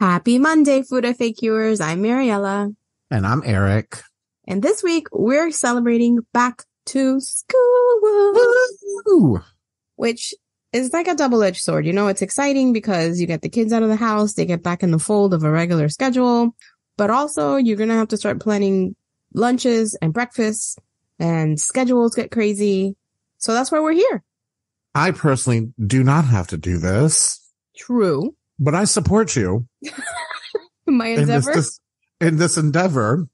Happy Monday, Food FAQers. I'm Mariella. And I'm Eric. And this week, we're celebrating back to school. Woo! Which is like a double-edged sword. You know, it's exciting because you get the kids out of the house. They get back in the fold of a regular schedule. But also, you're going to have to start planning lunches and breakfasts, and schedules get crazy. So that's why we're here. I personally do not have to do this. True. But I support you. My endeavor? In this endeavor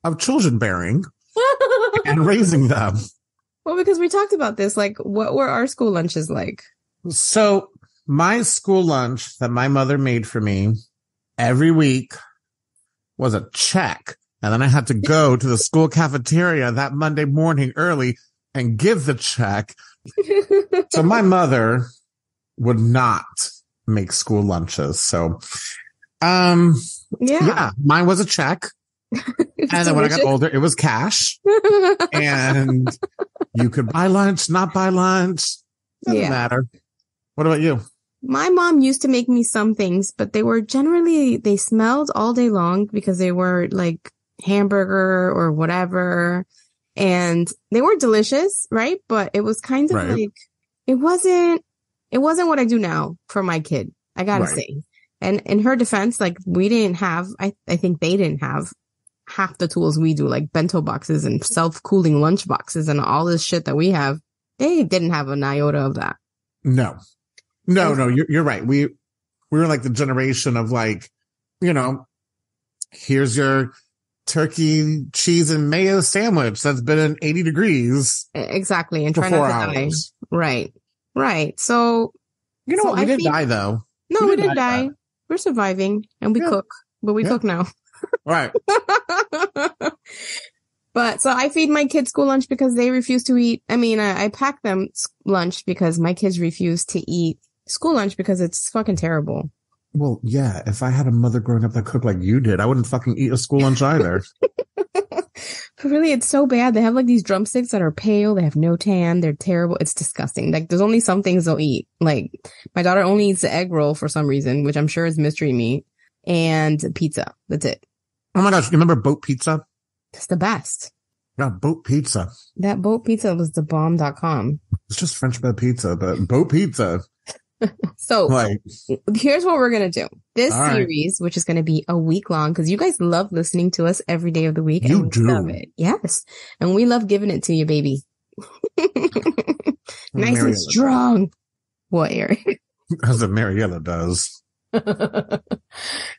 of children bearing and raising them. Well, because we talked about this, like, what were our school lunches like? So my school lunch that my mother made for me every week was a check. And then I had to go to the school cafeteria that Monday morning early and give the check. So my mother would not make school lunches. So, yeah, mine was a check. And then when I got older, it was cash. And you could buy lunch, not buy lunch. Doesn't matter. What about you? My mom used to make me some things, but they smelled all day long because they were like hamburger or whatever. And they were delicious, right? But it was kind of like, it wasn't what I do now for my kid. I gotta say. And in her defense, like we didn't have, I think they didn't have half the tools we do, like bento boxes and self-cooling lunch boxes and all this shit that we have. They didn't have an iota of that. No, you're right. We were like the generation of like, you know, here's your turkey, cheese, and mayo sandwich that's been in 80 degrees. Exactly. And try not to die. Right. So, you know what? We didn't die though. No, we didn't die. We're surviving and we cook, but we cook now. Right. But so I feed my kids school lunch because they refuse to eat. I mean, I pack them lunch because my kids refuse to eat school lunch because it's fucking terrible. Well, yeah. If I had a mother growing up that cooked like you did, I wouldn't fucking eat a school lunch either. But really, it's so bad. They have like these drumsticks that are pale. They have no tan. They're terrible. It's disgusting. Like there's only some things they'll eat. Like my daughter only eats the egg roll for some reason, which I'm sure is mystery meat, and pizza. That's it. Oh my gosh. You remember boat pizza? It's the best. Yeah, boat pizza. That boat pizza was the bomb.com. It's just French bread pizza, but boat pizza. So here's what we're going to do. This series, which is going to be a week long, because you guys love listening to us every day of the week. You do. Love it. Yes. And we love giving it to you, baby. Nice and strong. What, Eric? As a Mariella does.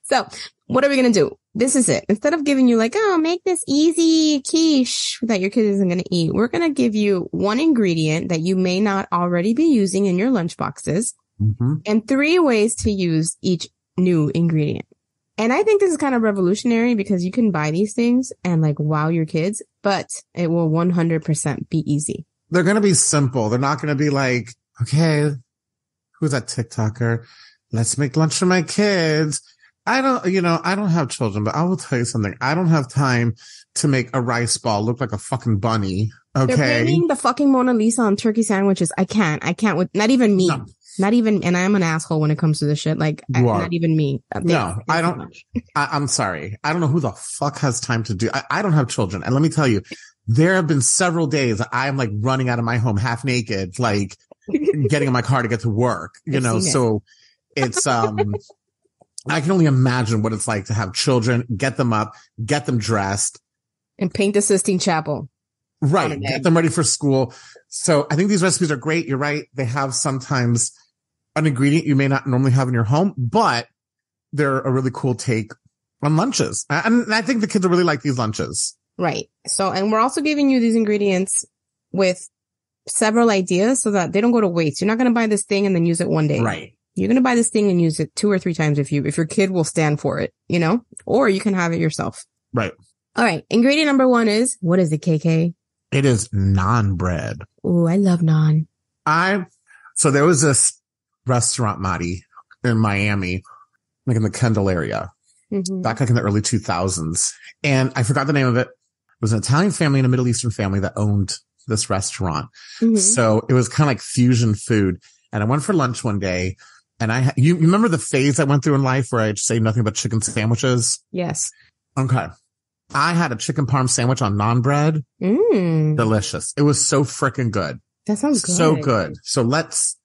So what are we going to do? This is it. Instead of giving you like, oh, make this easy quiche that your kid isn't going to eat, we're going to give you one ingredient that you may not already be using in your lunch boxes. Mm-hmm. And 3 ways to use each new ingredient. And I think this is kind of revolutionary because you can buy these things and like wow your kids, but it will 100% be easy. They're going to be simple. They're not going to be like, okay, who's that TikToker? Let's make lunch for my kids. I don't have children, but I will tell you something. I don't have time to make a rice ball look like a fucking bunny. Okay. They're painting the fucking Mona Lisa on turkey sandwiches. I can't with, not even me. No. Not even, and I'm an asshole when it comes to this shit. Like, not even me. No, I don't. I'm sorry. I don't know who the fuck has time to do. I don't have children. And let me tell you, there have been several days I'm like running out of my home half naked, like getting in my car to get to work, you know, so it's, I can only imagine what it's like to have children, get them up, get them dressed. And paint the Sistine Chapel. Right. Get them ready for school. So I think these recipes are great. You're right. They have sometimes an ingredient you may not normally have in your home, but they're a really cool take on lunches. And I think the kids will really like these lunches. Right. So, and we're also giving you these ingredients with several ideas so that they don't go to waste. You're not going to buy this thing and then use it one day. Right. You're going to buy this thing and use it 2 or 3 times if your kid will stand for it, you know, or you can have it yourself. Right. All right. Ingredient number 1 is, what is it, KK? It is naan bread. Oh, I love naan. So there was this restaurant, Maddie, in Miami, like in the Kendall area, back like in the early 2000s. And I forgot the name of it. It was an Italian family and a Middle Eastern family that owned this restaurant. So it was kind of like fusion food. And I went for lunch one day And you remember the phase I went through in life where I just ate nothing but chicken sandwiches? Yes. Okay. I had a chicken parm sandwich on naan bread. Delicious. It was so freaking good. That sounds good. So good. So let's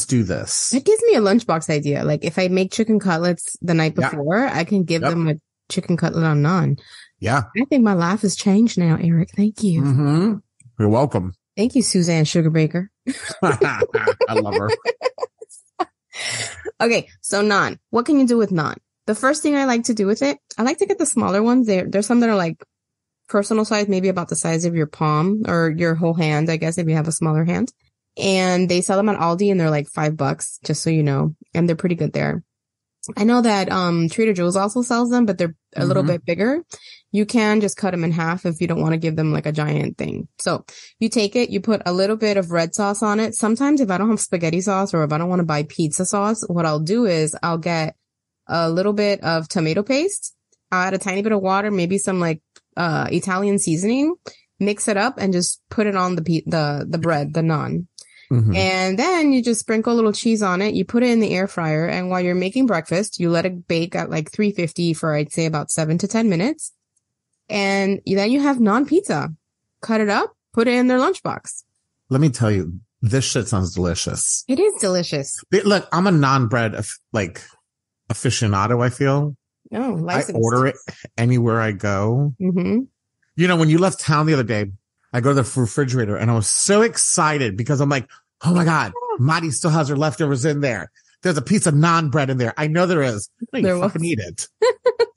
do this. That gives me a lunchbox idea. Like if I make chicken cutlets the night before, I can give them a chicken cutlet on naan. Yeah. I think my life has changed now, Eric. Thank you. Mm-hmm. You're welcome. Thank you, Suzanne Sugarbaker. I love her. Okay, so naan. What can you do with naan? The first thing I like to do with it, I like to get the smaller ones. There's some that are like personal size, maybe about the size of your palm or your whole hand, I guess, if you have a smaller hand. And they sell them at Aldi and they're like $5, just so you know. And they're pretty good there. I know that Trader Joe's also sells them, but they're a little bit bigger. You can just cut them in half if you don't want to give them like a giant thing. So you take it, you put a little bit of red sauce on it. Sometimes if I don't have spaghetti sauce or if I don't want to buy pizza sauce, what I'll do is I'll get a little bit of tomato paste. I'll add a tiny bit of water, maybe some like Italian seasoning, mix it up and just put it on the bread, the naan. And then you just sprinkle a little cheese on it. You put it in the air fryer. And while you're making breakfast, you let it bake at like 350 for, I'd say, about 7 to 10 minutes. And then you have naan pizza. Cut it up, put it in their lunchbox. Let me tell you, this shit sounds delicious. It is delicious. Look, I'm a naan bread, aficionado, I feel. Oh, licensed. I order it anywhere I go. You know, when you left town the other day, I go to the refrigerator and I was so excited because I'm like, oh my God, Madi still has her leftovers in there. There's a piece of naan bread in there. I know there is. No, you fucking eat it.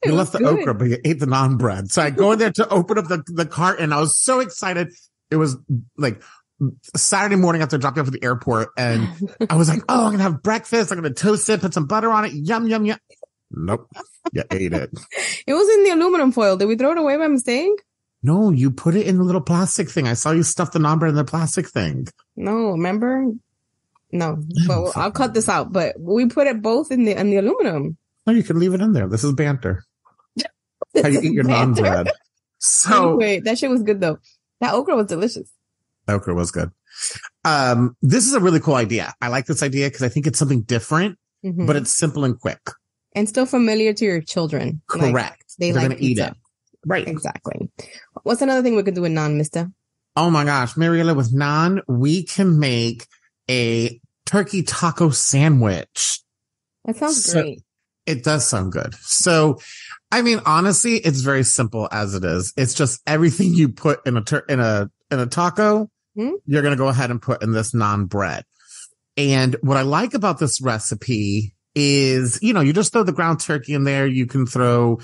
You left the okra, but you ate the naan bread. So I go in there to open up the cart and I was so excited. It was like Saturday morning after I dropped off at the airport and I was like, oh, I'm going to have breakfast. I'm going to toast it, put some butter on it. Yum, yum, yum. Nope. You ate it. It was in the aluminum foil. Did we throw it away by mistake? No, you put it in the little plastic thing. I saw you stuff the naan bread in the plastic thing. No, remember? No, but I'll cut this out. But we put it both in the aluminum. No, you can leave it in there. This is banter. How you eat your naan bread. So anyway, that shit was good though. That okra was delicious. Okra was good. This is a really cool idea. I like this idea because I think it's something different, but it's simple and quick. And still familiar to your children. Correct. Like, they're going to eat it. Right. Exactly. What's another thing we could do with naan, mister? Oh my gosh, Mariela, with naan, we can make a turkey taco sandwich. That sounds great. It does sound good. So, I mean, honestly, it's very simple as it is. It's just everything you put in a taco, you're going to go ahead and put in this naan bread. And what I like about this recipe is, you know, you just throw the ground turkey in there. You can throw,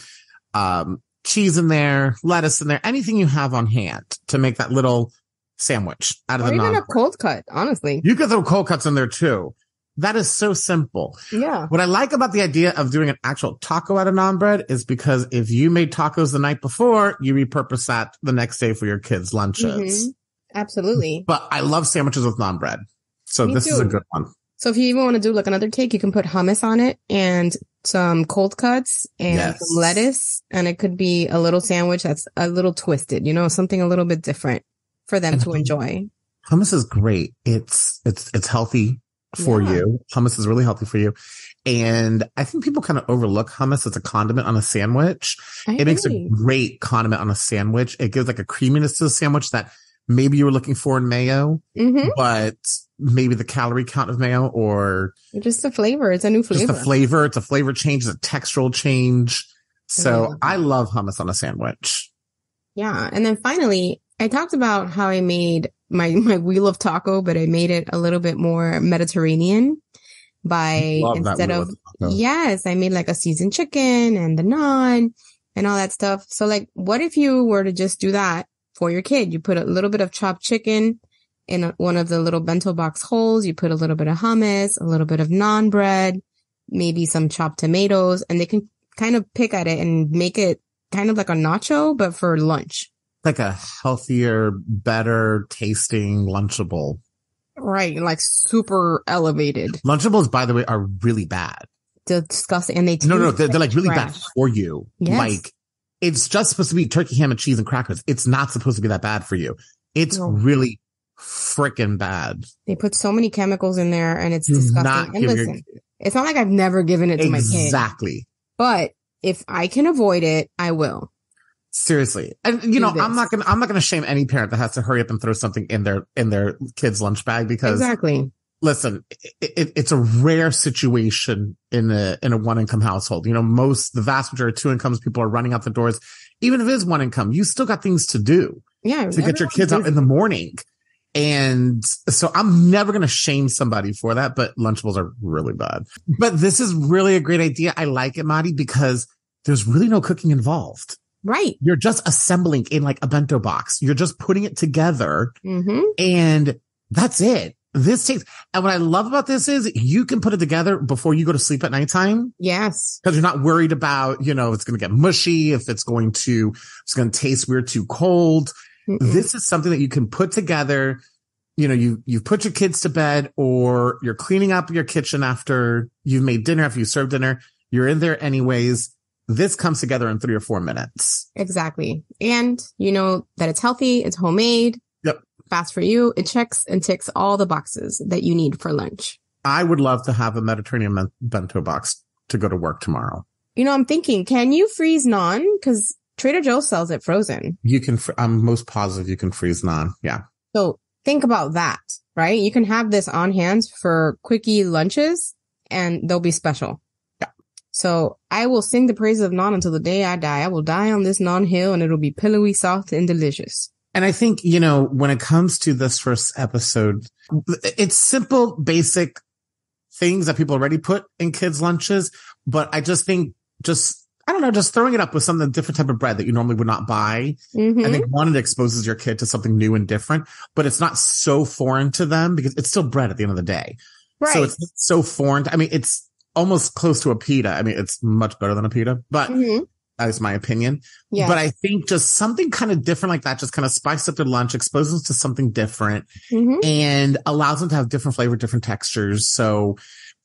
cheese in there, lettuce in there, anything you have on hand to make that little sandwich out of the naan. Or even a cold cut, honestly. You could throw cold cuts in there too. That is so simple. Yeah. What I like about the idea of doing an actual taco out of naan bread is because if you made tacos the night before, you repurpose that the next day for your kids' lunches. Absolutely. But I love sandwiches with naan bread. So this is a good one. So if you even want to do like another take, you can put hummus on it and some cold cuts and some lettuce. And it could be a little sandwich that's a little twisted, you know, something a little bit different for them to enjoy. Hummus is great. It's healthy for you. Hummus is really healthy for you. And I think people kind of overlook hummus as a condiment on a sandwich. It makes a great condiment on a sandwich. It gives like a creaminess to the sandwich that maybe you were looking for in mayo, but maybe the calorie count of mayo or just the flavor. It's a new flavor. Just the flavor. It's a flavor change. It's a textural change. So I love hummus on a sandwich. Yeah. And then finally, I talked about how I made my wheel of taco, but I made it a little bit more Mediterranean by instead of yes, I made like a seasoned chicken and the naan and all that stuff. So like, what if you were to just do that for your kid? You put a little bit of chopped chicken in one of the little bento box holes. You put a little bit of hummus, a little bit of naan bread, maybe some chopped tomatoes, and they can kind of pick at it and make it kind of like a nacho, but for lunch. Like a healthier, better tasting Lunchable. Right. Like super elevated. Lunchables, by the way, are really bad. They're disgusting. And they're like really bad for you. Yes. Like it's just supposed to be turkey, ham, and cheese and crackers. It's not supposed to be that bad for you. It's really freaking bad. They put so many chemicals in there and it's disgusting. And listen, It's not like I've never given it to my kid. Exactly. But if I can avoid it, I will. Seriously. And you know, I'm not gonna shame any parent that has to hurry up and throw something in their kid's lunch bag because exactly. Listen, it's a rare situation in a one income household. You know, the vast majority of two incomes, people are running out the doors. Even if it is one income, you still got things to do. Yeah. To get your kids out in the morning. And so I'm never going to shame somebody for that, but Lunchables are really bad. But this is really a great idea. I like it, Madi, because there's really no cooking involved. Right. You're just assembling in like a bento box. You're just putting it together and that's it. And what I love about this is you can put it together before you go to sleep at nighttime. Yes. Cause you're not worried about, you know, it's going to get mushy, if it's going to taste weird too cold. This is something that you can put together. You know, you've put your kids to bed or you're cleaning up your kitchen after you've made dinner, after you served dinner. You're in there anyways. This comes together in 3 or 4 minutes. Exactly. And you know that it's healthy. It's homemade. Yep. Fast for you. It checks and ticks all the boxes that you need for lunch. I would love to have a Mediterranean bento box to go to work tomorrow. You know, I'm thinking, can you freeze naan? Because Trader Joe's sells it frozen. You can, I'm most positive you can freeze naan. Yeah. So think about that, right? You can have this on hand for quickie lunches and they'll be special. Yeah. So I will sing the praises of naan until the day I die. I will die on this naan hill and it'll be pillowy, soft, and delicious. And I think, you know, when it comes to this first episode, it's simple, basic things that people already put in kids' lunches. But I just think I don't know, just throwing it up with some different type of bread that you normally would not buy. I think it exposes your kid to something new and different, but it's not so foreign to them because it's still bread at the end of the day. Right. So it's not so foreign. I mean, it's almost close to a pita. I mean, it's much better than a pita, but that is my opinion. Yeah. But I think just something kind of different like that, just kind of spice up their lunch, exposes them to something different and allows them to have different flavor, different textures. So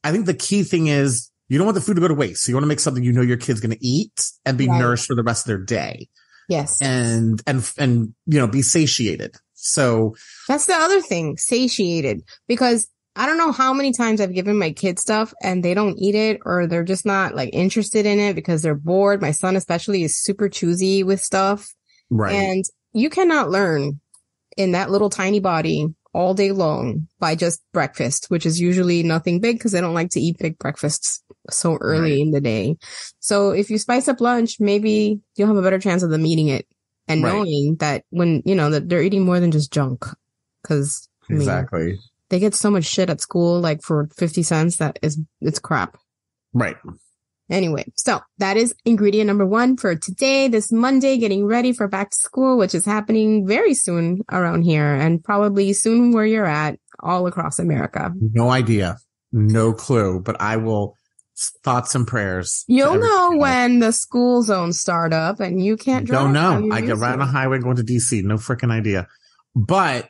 I think the key thing is, you don't want the food to go to waste. So you want to make something you know your kid's going to eat and be nourished for the rest of their day. Yes. And, you know, be satiated. So that's the other thing, satiated, because I don't know how many times I've given my kids stuff and they don't eat it or they're just not like interested in it because they're bored. My son especially is super choosy with stuff. Right. And you cannot learn in that little tiny body all day long by just breakfast, which is usually nothing big because I don't like to eat big breakfasts so early in the day. So if you spice up lunch, maybe you'll have a better chance of them eating it and knowing that when, you know, that they're eating more than just junk. Cause exactly. They get so much shit at school, like for 50 cents that it's crap. Right. Anyway, so that is ingredient number 1 for today, this Monday, getting ready for back to school, which is happening very soon around here and probably soon where you're at all across America. No idea. No clue, but I will thoughts and prayers. You'll know when the school zones start up and you can't drive. Don't know. I get right on the highway going to DC. No freaking idea. But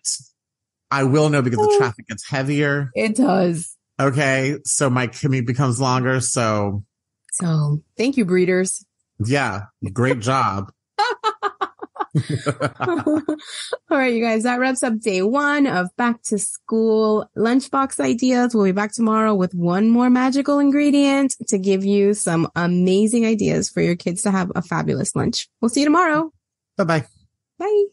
I will know because the traffic gets heavier. It does. Okay. So my commute becomes longer. So thank you, breeders. Yeah. Great job. All right, you guys, that wraps up day 1 of back to school lunchbox ideas. We'll be back tomorrow with one more magical ingredient to give you some amazing ideas for your kids to have a fabulous lunch. We'll see you tomorrow. Bye-bye. Bye.